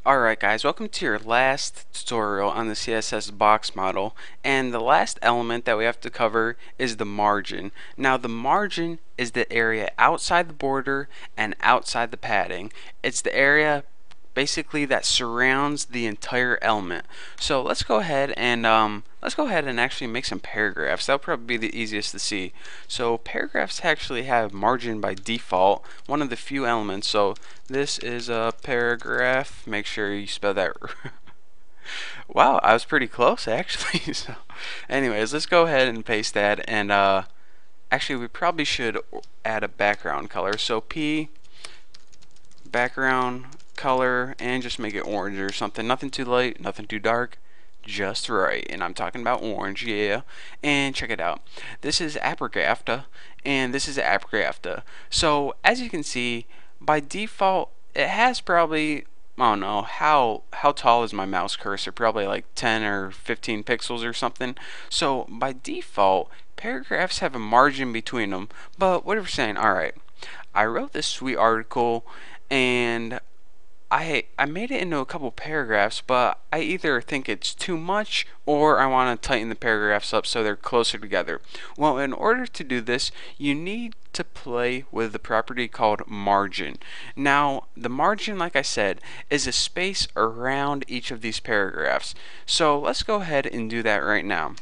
Alright guys, welcome to your last tutorial on the CSS box model, and the last element that we have to cover is the margin. Now the margin is the area outside the border and outside the padding. It's the area basically that surrounds the entire element. So let's go ahead and actually make some paragraphs. That'll probably be the easiest to see. So paragraphs actually have margin by default, one of the few elements. So this is a paragraph. Make sure you spell that. Wow, I was pretty close actually. So anyways, let's go ahead and paste that, and actually we probably should add a background color. So P background color, and just make it orange or something. Nothing too light, nothing too dark, just right. And I'm talking about orange, yeah. And check it out. This is abracadabra, and this is abracadabra. So as you can see, by default, it has probably, I don't know, how tall is my mouse cursor? Probably like 10 or 15 pixels or something. So by default, paragraphs have a margin between them. But what are we saying? Alright, I wrote this sweet article, and I made it into a couple paragraphs, but I either think it's too much or I want to tighten the paragraphs up so they're closer together. Well, in order to do this, you need to play with the property called margin. Now, the margin, like I said, is a space around each of these paragraphs. So let's go ahead and do that right now.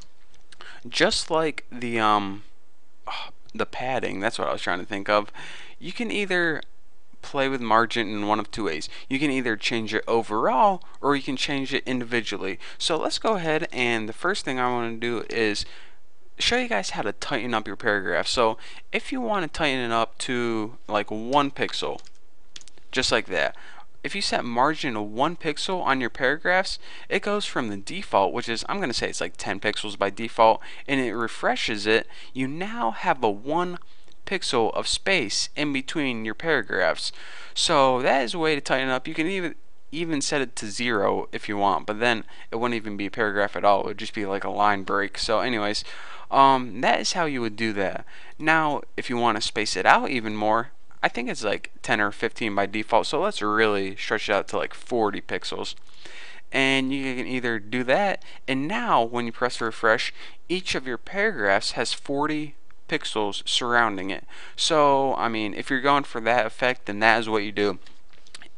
Just like the padding, that's what I was trying to think of. You can either play with margin in one of two ways. You can either change it overall or you can change it individually. So let's go ahead, and the first thing I want to do is show you guys how to tighten up your paragraph. So if you want to tighten it up to like 1 pixel, just like that, if you set margin to 1 pixel on your paragraphs, it goes from the default, which is, I'm going to say it's like 10 pixels by default, and it refreshes it. You now have a 1 pixel of space in between your paragraphs. So that is a way to tighten up. You can even set it to 0 if you want, but then it wouldn't even be a paragraph at all. It would just be like a line break. So anyways, that is how you would do that. Now if you want to space it out even more, I think it's like 10 or 15 by default, so let's really stretch it out to like 40 pixels. And you can either do that, and now when you press refresh, each of your paragraphs has 40 pixels surrounding it. So I mean, if you're going for that effect, then that is what you do.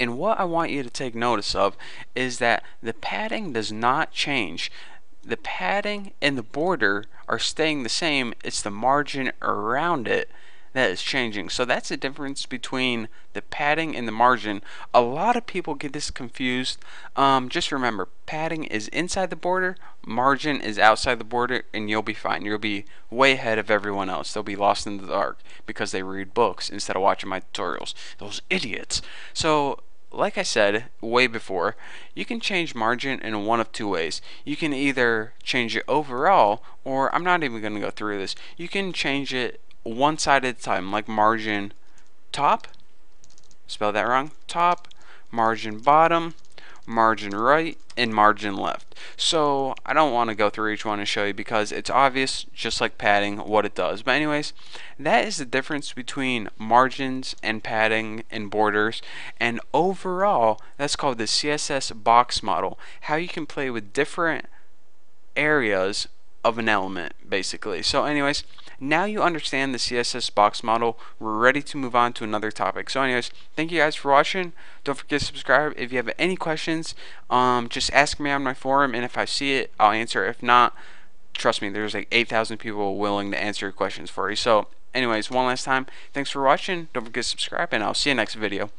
And what I want you to take notice of is that the padding does not change. The padding and the border are staying the same. It's the margin around it that is changing. So that's the difference between the padding and the margin. A lot of people get this confused. Just remember, padding is inside the border, margin is outside the border, and you'll be fine. You'll be way ahead of everyone else. They'll be lost in the dark because they read books instead of watching my tutorials. Those idiots. So like I said way before, you can change margin in one of two ways. You can either change it overall, or I'm not even going to go through this. You can change it one side at a time, like margin top, spell that wrong, top, margin bottom, margin right, and margin left. So I don't want to go through each one and show you because it's obvious, just like padding, what it does. But anyways, that is the difference between margins and padding and borders. And overall, that's called the CSS box model. How you can play with different areas of an element, basically. So anyways, now you understand the CSS box model. We're ready to move on to another topic. So anyways, thank you guys for watching. Don't forget to subscribe. If you have any questions, just ask me on my forum, and if I see it, I'll answer. If not, trust me, there's like 8,000 people willing to answer your questions for you. So anyways, one last time, thanks for watching. Don't forget to subscribe, and I'll see you next video.